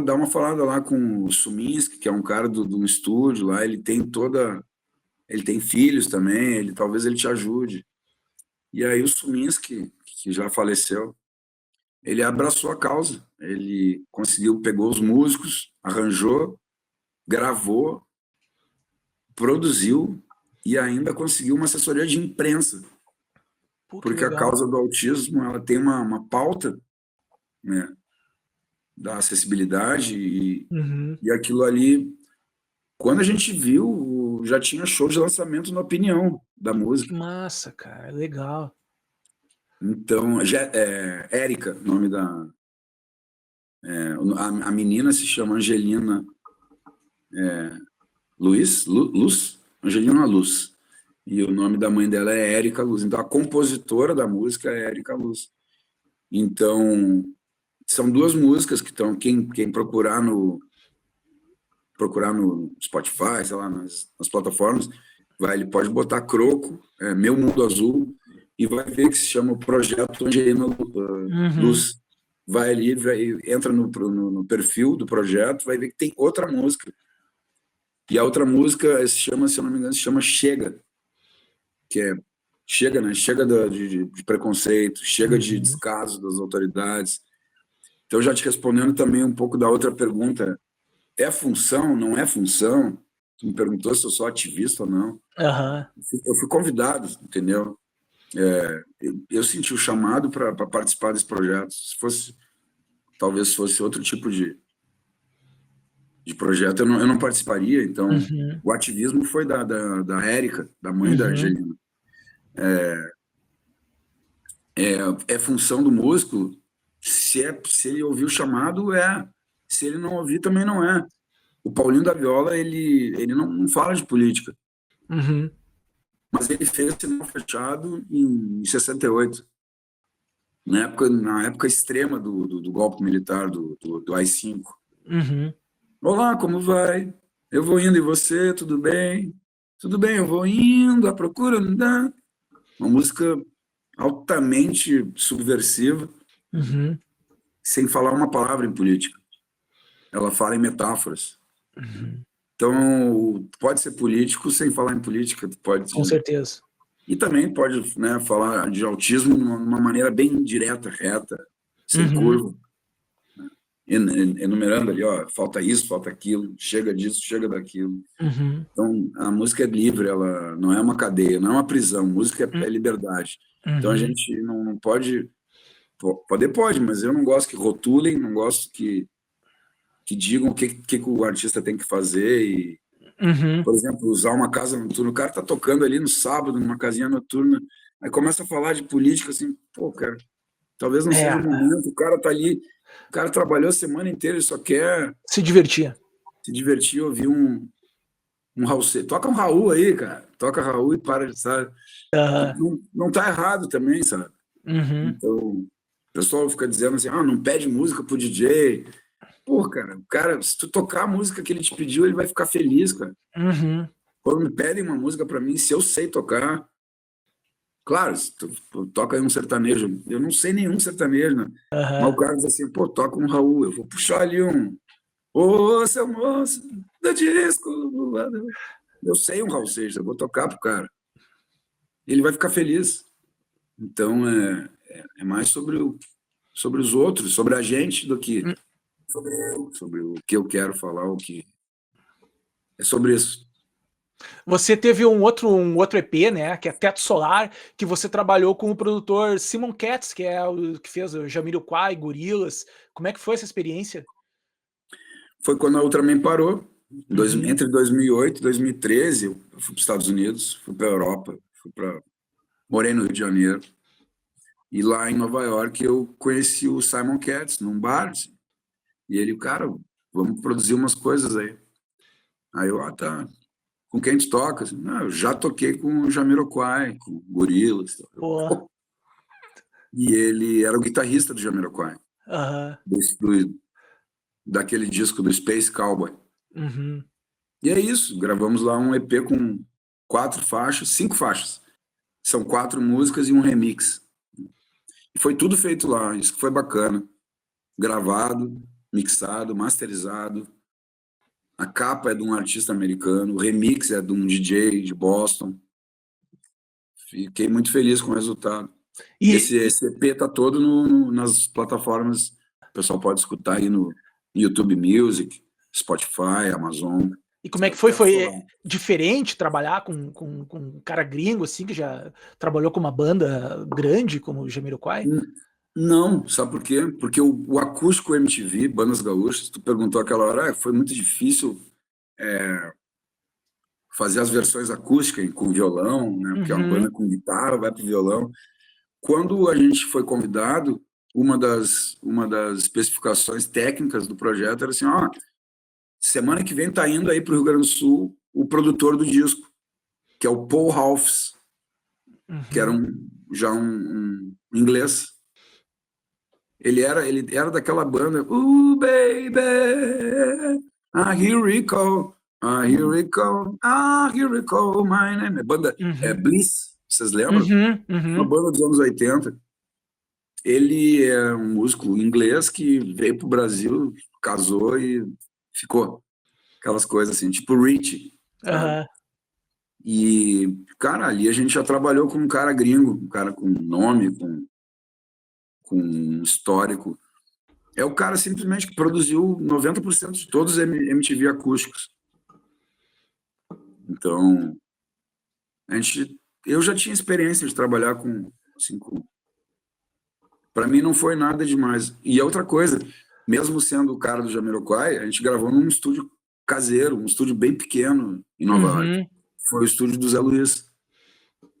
dá uma falada lá com o Suminski, que é um cara do estúdio lá, ele tem filhos também, talvez ele te ajude. E aí o Suminski, que já faleceu, ele abraçou a causa. Ele pegou os músicos, arranjou, gravou, produziu e ainda conseguiu uma assessoria de imprensa, Pô, que porque a legal. causa do autismo ela tem uma pauta, né, da acessibilidade Uhum. e aquilo ali, quando a gente viu, já tinha show de lançamento na Opinião da Que música. massa, cara. Legal. Então, Érica, nome a menina se chama Angelina Luz, Angelina Luz. E o nome da mãe dela é Érica Luz. Então, a compositora da música é Érica Luz. Então, são duas músicas que estão. Quem procurar no Spotify, sei lá, nas plataformas, ele pode botar Croco, Meu Mundo Azul, e vai ver que se chama o Projeto Angelina Uhum. Luz. Vai ali, entra no perfil do projeto, vai ver que tem outra música. E a outra música se chama, se eu não me engano, se chama Chega, que é chega, né? Chega de preconceito, chega de Uhum. descaso das autoridades. Então, já te respondendo também um pouco da outra pergunta, é função, não é função? Tu me perguntou se eu sou ativista ou não. Aham. Eu fui convidado, entendeu? Eu senti o chamado para participar desse projeto. Talvez fosse outro tipo de projeto, eu não participaria. Então, Uhum. o ativismo foi da Érica, da mãe da Uhum. Angelina. É função do músico, se ele ouvir o chamado, é. Se ele não ouvir, também não é. O Paulinho da Viola, ele não fala de política, Uhum. mas ele fez Sinal Fechado em 68, na época extrema do golpe militar do AI-5. Uhum. Olá, como vai? Eu vou indo e você, tudo bem? Tudo bem, eu vou indo, à procura, não dá. Uma música altamente subversiva, Uhum. sem falar uma palavra em política. Ela fala em metáforas. Uhum. Então, pode ser político sem falar em política, Com pode. certeza. E também pode, né, falar de autismo de uma maneira bem direta, reta, sem Uhum. curva, enumerando ali, ó, falta isso, falta aquilo, chega disso, chega daquilo. Uhum. Então, a música é livre, ela não é uma cadeia, não é uma prisão, música é liberdade. Então, a Uhum. gente não pode, pode, mas eu não gosto que rotulem, não gosto que digam o que o artista tem que fazer e, Uhum. por exemplo, usar uma casa noturna. O cara tá tocando ali no sábado, numa casinha noturna, aí começa a falar de política, assim, pô, cara, talvez não seja o É, momento, o cara tá ali, o cara trabalhou a semana inteira, ele só quer se divertir. se divertir, ouvir um Raul Seixas. Toca um Raul aí, cara. Toca Raul e para de, sabe? Aham. Não tá errado também, sabe? Uhum. Então, o pessoal fica dizendo assim, não pede música pro DJ. Pô, cara, se tu tocar a música que ele te pediu, ele vai ficar feliz, cara. Uhum. Quando me pedem uma música para mim, se eu sei tocar, claro, se tu toca aí um sertanejo, eu não sei nenhum sertanejo, né? Mas o Aham. cara diz assim, pô, toca um Raul, eu vou puxar ali Ô, seu moço do disco. Eu sei um Raul Seixas, eu vou tocar pro cara. Ele vai ficar feliz. Então, é mais sobre os outros, sobre a gente, do que Hum. sobre o que eu quero falar, o que... É sobre isso. Você teve um outro EP, né, que é Teto Solar, que você trabalhou com o produtor Simon Katz, que é o que fez o Jamiroquai, Gorillaz. Como é que foi essa experiência? Foi quando a Ultraman parou, Uhum. entre 2008 e 2013, eu fui para os Estados Unidos, fui para a Europa, morei no Rio de Janeiro, e lá em Nova York eu conheci o Simon Katz num bar, assim, e ele, cara, vamos produzir umas coisas aí. Aí eu, tá, com quem tu toca? Assim, não, eu já toquei com o Jamiroquai, com o Gorillaz. Pô, E ele era o guitarrista do Jamiroquai, aham, daquele disco do Space Cowboy. uhum. E é isso, gravamos lá um EP com 4 faixas, 5 faixas. São 4 músicas e um remix. E foi tudo feito lá, isso que foi bacana. Gravado, mixado, masterizado. A capa é de um artista americano, o remix é de um DJ de Boston. Fiquei muito feliz com o resultado. E, Esse EP tá todo nas plataformas. O pessoal pode escutar aí no YouTube Music, Spotify, Amazon. e como é que foi? Teto Foi Solar. diferente trabalhar com um cara gringo, assim, que já trabalhou com uma banda grande como o Jamiroquai? Não, sabe por quê? Porque o acústico MTV, Bandas Gaúchas, tu perguntou aquela hora, foi muito difícil fazer as versões acústicas com violão, né? Porque é uma banda Uhum. com guitarra, vai pro violão. Quando a gente foi convidado, uma das especificações técnicas do projeto era assim, ó, semana que vem tá indo aí pro Rio Grande do Sul o produtor do disco, que é o Paul Halfs, que era Uhum. já um inglês. Ele era daquela banda, baby, here we go, here we go, here we go, my name. A banda Uhum. Bliss, vocês lembram? Uhum. Uma Uhum. banda dos anos 80. Ele é um músico inglês que veio para o Brasil, casou e ficou. Aquelas coisas assim, tipo Rich, sabe? Aham. E, cara, ali a gente já trabalhou com um cara gringo, um cara com nome, com um histórico. É o cara simplesmente que produziu 90% de todos os MTV acústicos. Então, eu já tinha experiência de trabalhar com, assim, para mim não foi nada demais. E outra coisa, mesmo sendo o cara do Jamiroquai, a gente gravou num estúdio caseiro, um estúdio bem pequeno em Nova York. Uhum. Foi o estúdio do Zé Luiz,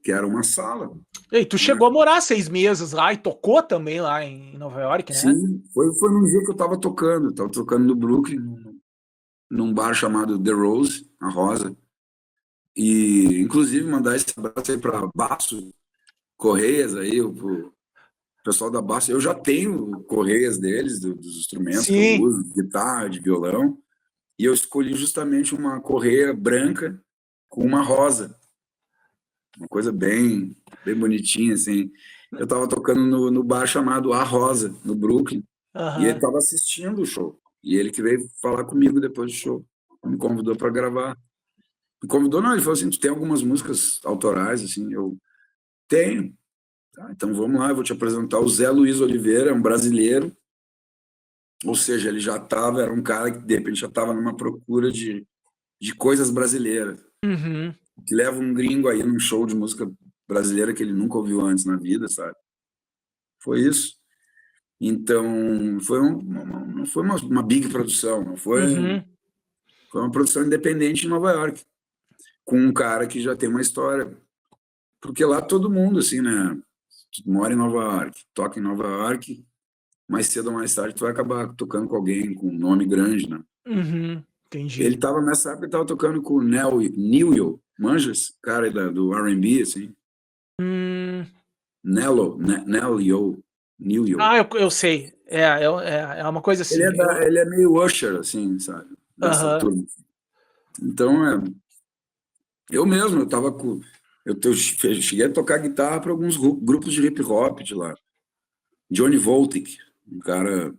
que era uma sala, E tu né? chegou a morar 6 meses lá e tocou também lá em Nova York, né? Sim, foi num dia que eu estava tocando no Brooklyn, num bar chamado The Rose, a Rosa. E, inclusive, mandar esse abraço aí para Basso Correias, aí, o pessoal da Basso. Eu já tenho Correias deles, dos instrumentos que eu Sim. uso, de guitarra, de violão. E eu escolhi justamente uma correia branca com uma rosa, uma coisa bem, bem bonitinha, assim. Eu estava tocando no bar chamado A Rosa, no Brooklyn, e ele Aham. estava assistindo o show. E ele que veio falar comigo depois do show, me convidou para gravar. Me convidou, não, ele falou assim, tu tem algumas músicas autorais, assim, eu tenho. Tá, então vamos lá, eu vou te apresentar o Zé Luiz Oliveira, é um brasileiro, ou seja, ele já estava, era um cara que de repente já estava numa procura de coisas brasileiras, Uhum. que leva um gringo aí num show de música brasileira que ele nunca ouviu antes na vida, sabe? Foi isso. Então, não foi uma big produção, não Uhum. foi uma produção independente em Nova York, com um cara que já tem uma história. Porque lá todo mundo, assim, né? Tu mora em Nova York, toca em Nova York, mais cedo ou mais tarde tu vai acabar tocando com alguém com um nome grande, né? Uhum. Ele Entendi. tava, nessa época, ele tava tocando com o Newell, manjas? Cara do R&B, assim. Hum. Newell. Ah, eu sei. É uma coisa Ele assim. Eu, ele é meio Usher, assim, sabe? Dessa aham. turma. Então, eu mesmo, eu cheguei a tocar guitarra para alguns grupos de hip hop de lá. Johnny Voltic, um cara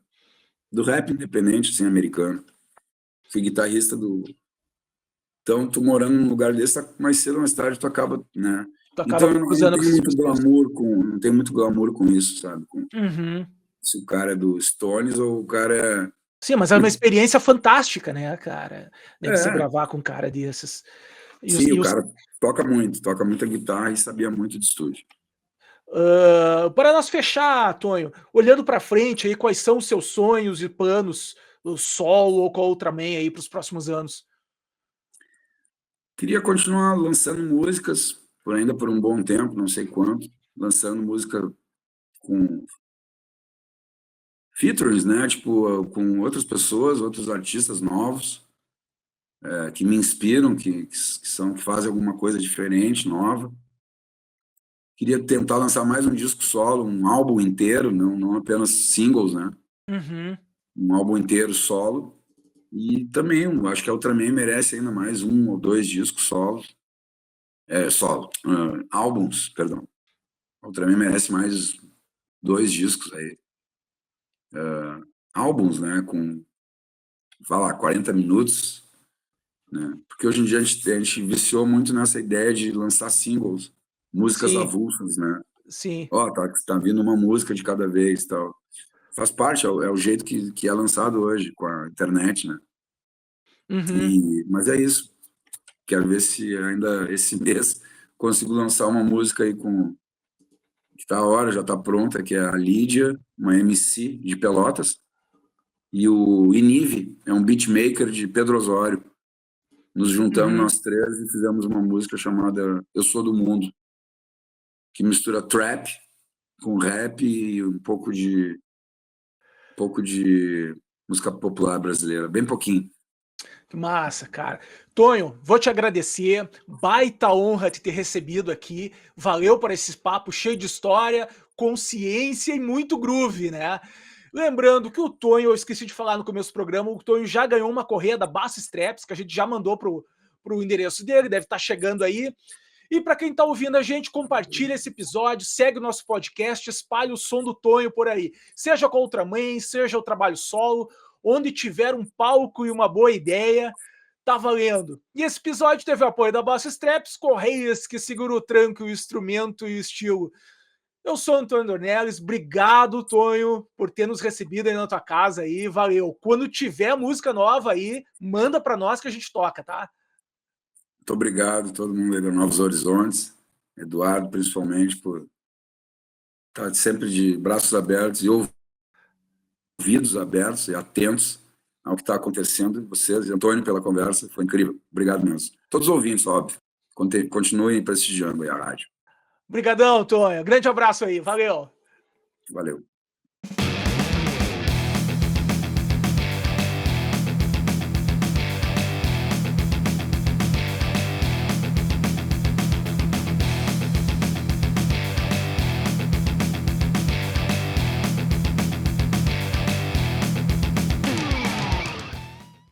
do rap independente, assim, americano. fui guitarrista do... Então, tu morando num lugar desse, mais cedo ou mais tarde, tu acaba, né? Tu acaba Então, eu não cruzando com tenho essas muito pessoas. glamour não tenho muito glamour com isso, sabe? Uhum. Se o cara é do Stones ou o cara Sim, mas é uma experiência fantástica, né, cara? Deve ser é... gravar com um cara desses. Sim, o cara toca muita guitarra e sabia muito de estúdio. Para nós fechar, Tonho, olhando para frente aí, quais são os seus sonhos e planos, o solo ou com a Ultraman aí para os próximos anos? Queria continuar lançando músicas, ainda por um bom tempo, não sei quanto, lançando música com features, né? Tipo, com outras pessoas, outros artistas novos, que me inspiram, que fazem alguma coisa diferente, nova. Queria tentar lançar mais um disco solo, um álbum inteiro, não apenas singles, né? Uhum. Um álbum inteiro solo. E também, acho que a Ultraman merece ainda mais um ou dois discos solos. Álbuns, perdão. A Ultraman merece mais dois discos aí. Álbuns, né? Com, vai lá, 40 minutos, né? Porque hoje em dia a gente viciou muito nessa ideia de lançar singles, músicas Sim, avulsas, né? sim. Ó, tá vindo uma música de cada vez, tal. Faz parte, é o jeito que é lançado hoje com a internet, né? Uhum. Mas é isso. Quero ver se ainda esse mês consigo lançar uma música aí que tá a hora, já tá pronta, que é a Lídia, uma MC de Pelotas, e o Inive, é um beatmaker de Pedro Osório. Nos juntamos Uhum. nós três e fizemos uma música chamada Eu Sou do Mundo, que mistura trap com rap e um pouco de música popular brasileira, bem pouquinho. Que massa, cara. Tonho, vou te agradecer. Baita honra te ter recebido aqui. Valeu por esse papo cheio de história, consciência e muito groove, né? Lembrando que o Tonho, eu esqueci de falar no começo do programa, o Tonho já ganhou uma correia da Basso Straps, que a gente já mandou pro endereço dele, deve estar chegando aí. E para quem está ouvindo a gente, compartilha esse episódio, segue o nosso podcast, espalhe o som do Tonho por aí. Seja com a Ultraman, seja o trabalho solo, onde tiver um palco e uma boa ideia, tá valendo. E esse episódio teve o apoio da Basso Straps, correias que segura o tranco, o instrumento e o estilo. Eu sou o Antônio Dornelles, obrigado, Tonho, por ter nos recebido aí na tua casa aí, valeu. Quando tiver música nova aí, manda para nós que a gente toca, tá? Muito obrigado, todo mundo aí do Novos Horizontes, Eduardo, principalmente, por estar sempre de braços abertos e ouvidos abertos e atentos ao que está acontecendo. Vocês, e Antônio, pela conversa, foi incrível. Obrigado mesmo. Todos os ouvintes, óbvio. Continuem prestigiando aí a rádio. Obrigadão, Tonho. Grande abraço aí, valeu. Valeu.